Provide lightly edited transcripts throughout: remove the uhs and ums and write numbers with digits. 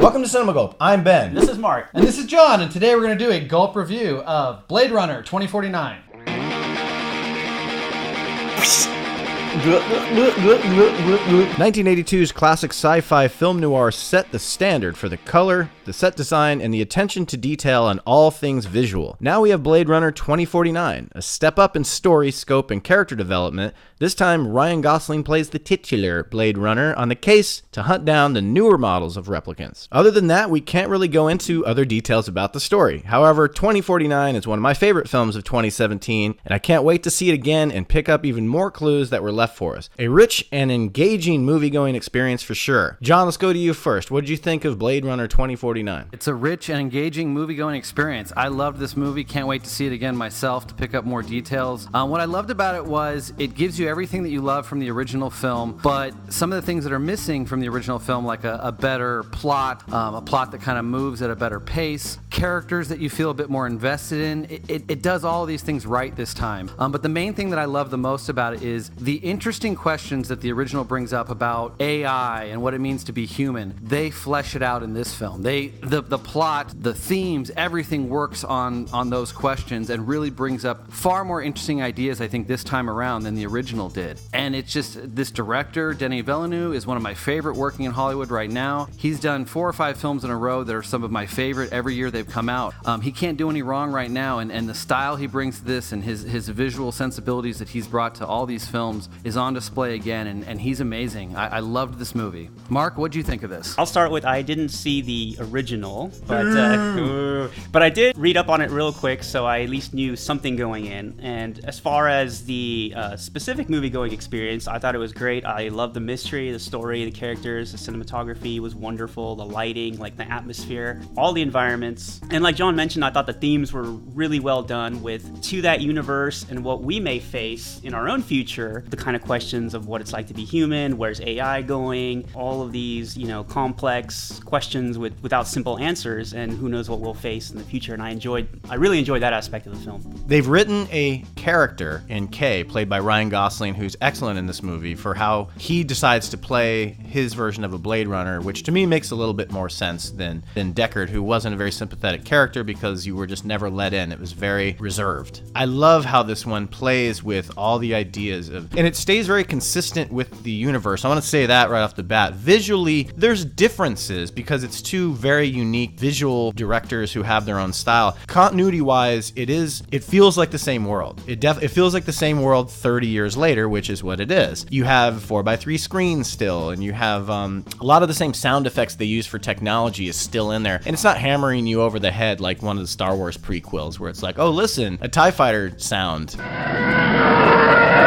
Welcome to Cinema Gulp. I'm Ben. This is Mark. And this is John, and today we're going to do a Gulp review of Blade Runner 2049. 1982's classic sci-fi film noir set the standard for the color, the set design, and the attention to detail on all things visual. Now we have Blade Runner 2049, a step up in story, scope, and character development. This time, Ryan Gosling plays the titular Blade Runner on the case to hunt down the newer models of replicants. Other than that, we can't really go into other details about the story. However, 2049 is one of my favorite films of 2017, and I can't wait to see it again and pick up even more clues that were left for us. A rich and engaging movie-going experience for sure. John, let's go to you first. What did you think of Blade Runner 2049? It's a rich and engaging movie-going experience. I loved this movie. Can't wait to see it again myself to pick up more details. What I loved about it was it gives you everything that you love from the original film, but some of the things that are missing from the original film, like a better plot, a plot that kind of moves at a better pace, characters that you feel a bit more invested in. It does all of these things right this time. But the main thing that I love the most about it is the interesting questions that the original brings up about AI and what it means to be human. They flesh it out in this film. The plot, the themes, everything works on those questions and really brings up far more interesting ideas, I think, this time around than the original did. And it's just, this director, Denis Villeneuve, is one of my favorite working in Hollywood right now. He's done 4 or 5 films in a row that are some of my favorite every year they've come out. He can't do any wrong right now, and the style he brings to this and his visual sensibilities that he's brought to all these films is on display again, and he's amazing. I loved this movie. Mark, what'd you think of this? I'll start with, I didn't see the original, but I did read up on it real quick, so I at least knew something going in. And as far as the specific movie-going experience, I thought it was great. I loved the mystery, the story, the characters, the cinematography was wonderful, the lighting, like the atmosphere, all the environments. And like John mentioned, I thought the themes were really well done with, to that universe and what we may face in our own future, the kind of questions of what it's like to be human, where's AI going, all of these, complex questions without simple answers, and who knows what we'll face in the future. And I really enjoyed that aspect of the film. They've written a character in K, played by Ryan Gosling, who's excellent in this movie, for how he decides to play his version of a Blade Runner, which to me makes a little bit more sense than Deckard, who wasn't a very sympathetic character because you were just never let in. It was very reserved. I love how this one plays with all the ideas of, and it stays very consistent with the universe. I want to say that right off the bat. Visually, there's differences because it's two very unique visual directors who have their own style. Continuity-wise, it feels like the same world. It feels like the same world 30 years later, which is what it is. You have 4:3 screens still, and you have a lot of the same sound effects they use for technology is still in there, and it's not hammering you over the head like one of the Star Wars prequels where it's like, oh, listen, a TIE fighter sound.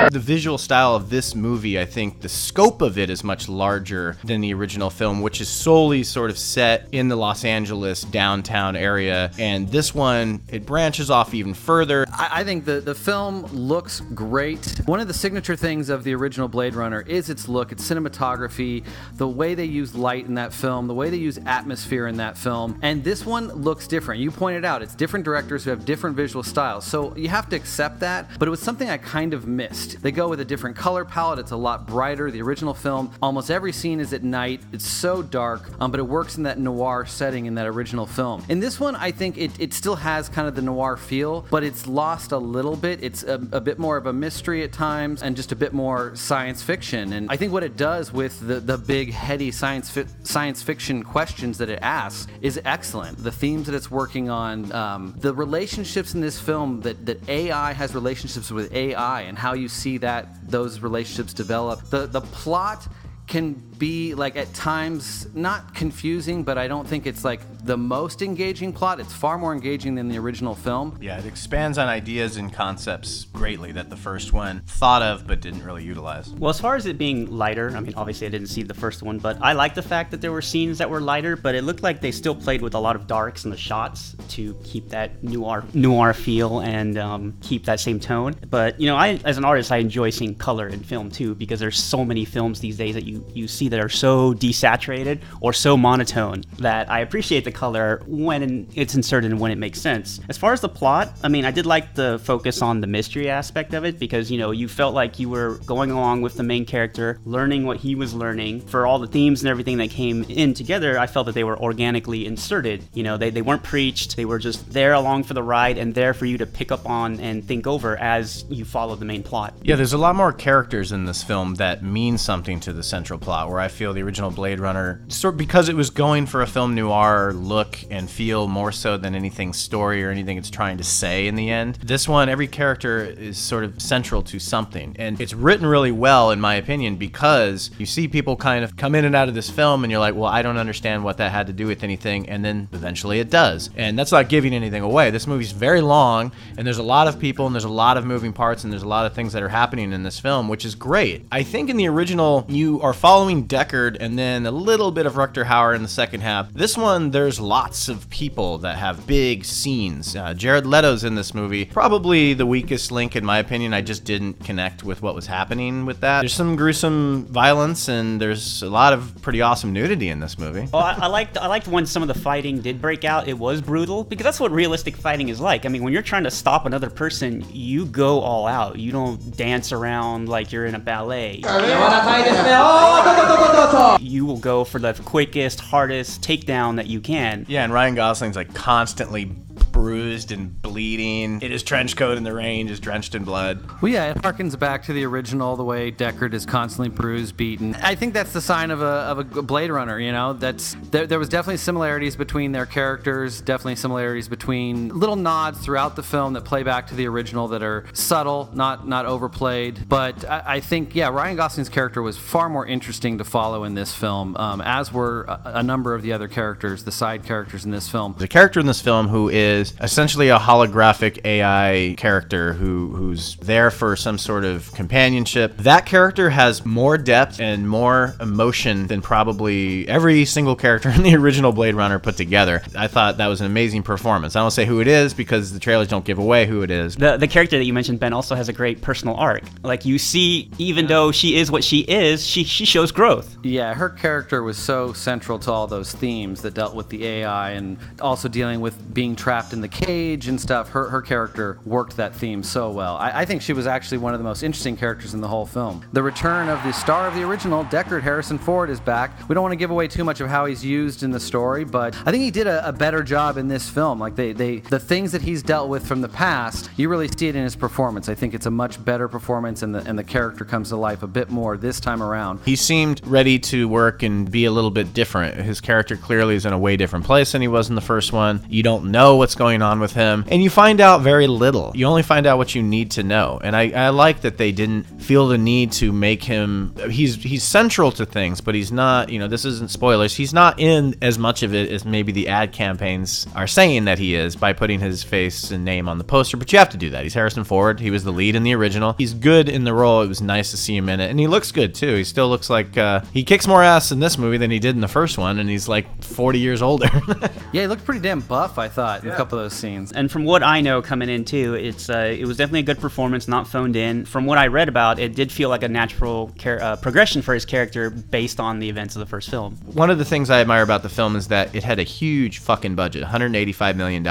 The visual style of this movie, I think the scope of it is much larger than the original film, which is solely sort of set in the Los Angeles downtown area. And this one, it branches off even further. I think the film looks great. One of the signature things of the original Blade Runner is its look, its cinematography, the way they use light in that film, the way they use atmosphere in that film. And this one looks different. You pointed out, it's different directors who have different visual styles. So you have to accept that, but it was something I kind of missed. They go with a different color palette. It's a lot brighter. The original film, almost every scene is at night. It's so dark, but it works in that noir setting in that original film. In this one, I think it still has kind of the noir feel, but it's lost a little bit. It's a bit more of a mystery at times and just a bit more science fiction. And I think what it does with the big, heady science fiction questions that it asks is excellent. The themes that it's working on, the relationships in this film, that AI has relationships with AI and how you see those relationships develop. The plot can be, like, at times not confusing, but I don't think it's like the most engaging plot. It's far more engaging than the original film. Yeah, it expands on ideas and concepts greatly that the first one thought of but didn't really utilize. Well, as far as it being lighter, I mean, obviously I didn't see the first one, but I like the fact that there were scenes that were lighter, but it looked like they still played with a lot of darks in the shots to keep that noir feel and keep that same tone. But, I, as an artist, I enjoy seeing color in film too, because there's so many films these days that you see see that are so desaturated or so monotone that I appreciate the color when it's inserted and when it makes sense. As far as the plot, I mean, I did like the focus on the mystery aspect of it because, you know, you felt like you were going along with the main character, learning what he was learning. For all the themes and everything that came in together, I felt that they were organically inserted. You know, they weren't preached, they were just there along for the ride and there for you to pick up on and think over as you follow the main plot. Yeah, there's a lot more characters in this film that mean something to the central plot, where I feel the original Blade Runner, because it was going for a film noir look and feel more so than anything story or anything it's trying to say in the end. This one, every character is sort of central to something, and it's written really well, in my opinion, because you see people kind of come in and out of this film and you're like, well, I don't understand what that had to do with anything, and then eventually it does. And that's not giving anything away. This movie's very long, and there's a lot of people, and there's a lot of moving parts, and there's a lot of things that are happening in this film, which is great. I think in the original, you are following Deckard and then a little bit of Rutger Hauer in the second half. This one, there's lots of people that have big scenes. Jared Leto's in this movie. Probably the weakest link, in my opinion. I just didn't connect with what was happening with that. There's some gruesome violence, and there's a lot of pretty awesome nudity in this movie. Oh, I liked when some of the fighting did break out. It was brutal, because that's what realistic fighting is like. I mean, when you're trying to stop another person, you go all out. You don't dance around like you're in a ballet. You will go for the quickest, hardest takedown that you can. Yeah, and Ryan Gosling's like constantly bruised and bleeding. In his trench coat in the rain, just drenched in blood. Well, yeah, it harkens back to the original, the way Deckard is constantly bruised, beaten. I think that's the sign of a Blade Runner, you know? There was definitely similarities between their characters, definitely similarities between little nods throughout the film that play back to the original that are subtle, not overplayed. But I think, yeah, Ryan Gosling's character was far more interesting to follow in this film, as were a number of the other characters, the side characters in this film. The character in this film who is essentially a holographic AI character who's there for some sort of companionship. That character has more depth and more emotion than probably every single character in the original Blade Runner put together. I thought that was an amazing performance. I don't say who it is because the trailers don't give away who it is. The character that you mentioned, Ben, also has a great personal arc. Like, you see, even though she is what she is, she shows growth. Yeah, her character was so central to all those themes that dealt with the AI and also dealing with being trapped in the cage and stuff. Her character worked that theme so well. I think she was actually one of the most interesting characters in the whole film. The return of the star of the original, Deckard, Harrison Ford, is back. We don't want to give away too much of how he's used in the story, but I think he did a better job in this film. Like, the things that he's dealt with from the past, you really see it in his performance. I think it's a much better performance, and the character comes to life a bit more this time around. He seemed ready to work and be a little bit different. His character clearly is in a way different place than he was in the first one. You don't know what's going on with him, and you find out very little. You only find out what you need to know, and I like that they didn't feel the need to make him, he's central to things, but he's not, you know, this isn't spoilers, he's not in as much of it as maybe the ad campaigns are saying that he is by putting his face and name on the poster, but you have to do that. He's Harrison Ford. He was the lead in the original. He's good in the role. It was nice to see him in it, and he looks good too. He still looks like he kicks more ass in this movie than he did in the first one, and he's like 40 years older. Yeah, he looked pretty damn buff, I thought, in a couple of those scenes. And from what I know coming in too, it was definitely a good performance, not phoned in. From what I read about, it did feel like a natural progression for his character based on the events of the first film. One of the things I admire about the film is that it had a huge fucking budget, $185 million.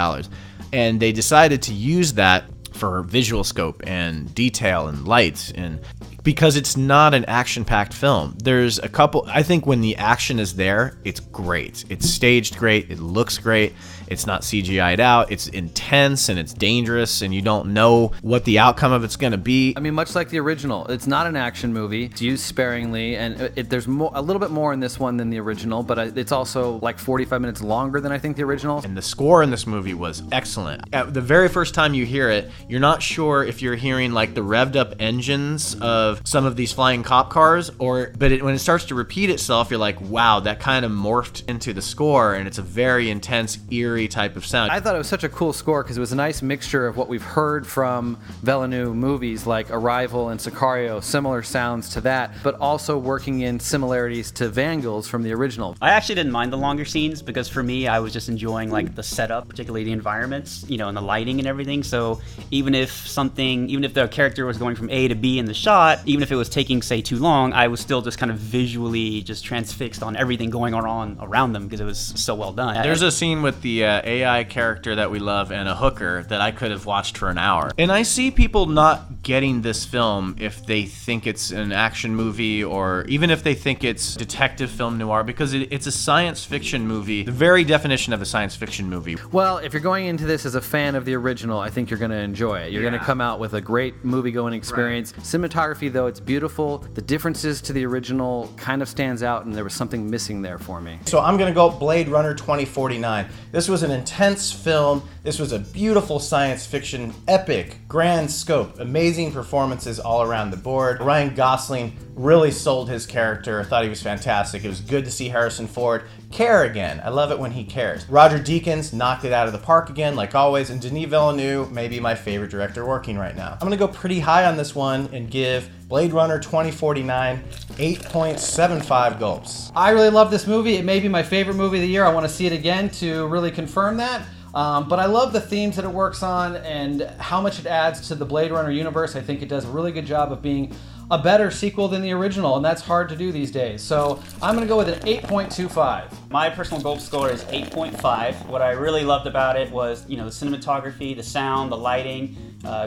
And they decided to use that for visual scope and detail and lights, and because it's not an action-packed film. There's a couple, I think when the action is there, it's great. It's staged great, it looks great, it's not CGI'd out, it's intense and it's dangerous, and you don't know what the outcome of it's gonna be. I mean, much like the original, it's not an action movie. It's used sparingly, and there's a little bit more in this one than the original, but it's also like 45 minutes longer than I think the original. And the score in this movie was excellent. At the very first time you hear it, you're not sure if you're hearing like the revved up engines of some of these flying cop cars, but when it starts to repeat itself, you're like, wow, that kind of morphed into the score, and it's a very intense, eerie type of sound. I thought it was such a cool score because it was a nice mixture of what we've heard from Villeneuve movies like Arrival and Sicario, similar sounds to that, but also working in similarities to Vangelis from the original. I actually didn't mind the longer scenes because for me, I was just enjoying like the setup, particularly the environments, you know, and the lighting and everything. So even if the character was going from A to B in the shot, even if it was taking, say, too long, I was still just kind of visually just transfixed on everything going on around them because it was so well done. There's a scene with the AI character that we love and a hooker that I could have watched for an hour. And I see people not getting this film if they think it's an action movie or even if they think it's detective film noir, because it's a science fiction movie, the very definition of a science fiction movie. Well, if you're going into this as a fan of the original, I think you're going to enjoy it. You're going to come out with a great movie-going experience. Right. Cinematography, though, it's beautiful. The differences to the original kind of stands out, and there was something missing there for me. So I'm going to go Blade Runner 2049. This was an intense film. This was a beautiful science fiction, epic, grand scope, amazing performances all around the board. Ryan Gosling really sold his character. I thought he was fantastic. It was good to see Harrison Ford care again. I love it when he cares. Roger Deakins knocked it out of the park again, like always, and Denis Villeneuve may be my favorite director working right now. I'm gonna go pretty high on this one and give Blade Runner 2049 8.75 gulps. I really love this movie. It may be my favorite movie of the year. I want to see it again to really confirm that. But I love the themes that it works on and how much it adds to the Blade Runner universe. I think it does a really good job of being a better sequel than the original, and that's hard to do these days. So I'm going to go with an 8.25. My personal gulp score is 8.5. What I really loved about it was, the cinematography, the sound, the lighting,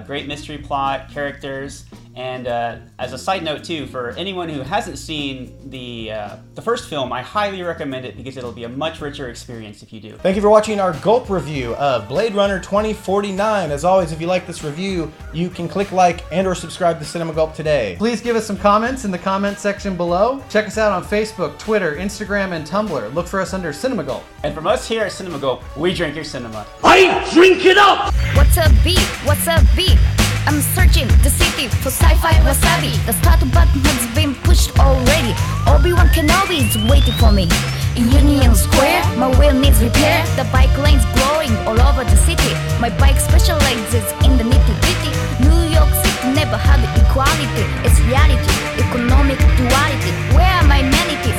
great mystery plot, characters, and as a side note too, for anyone who hasn't seen the first film, I highly recommend it because it'll be a much richer experience if you do. Thank you for watching our gulp review of Blade Runner 2049. As always, if you like this review, you can click like and or subscribe to Cinema Gulp today. Please give us some comments in the comment section below. Check us out on Facebook, Twitter, Instagram, and Tumblr. Look for us under Cinema Gulp. And from us here at Cinema Gulp, we drink your cinema. I drink it up! What's up, beat? What's up, beat? I'm searching the city for sci-fi wasabi. The start button has been pushed already. Obi-Wan Kenobi is waiting for me. In Union Square, my wheel needs repair. The bike lane's glowing all over the city. My bike specializes in the nitty-gritty. New York City never had equality. It's reality, economic duality. Where are my amenities?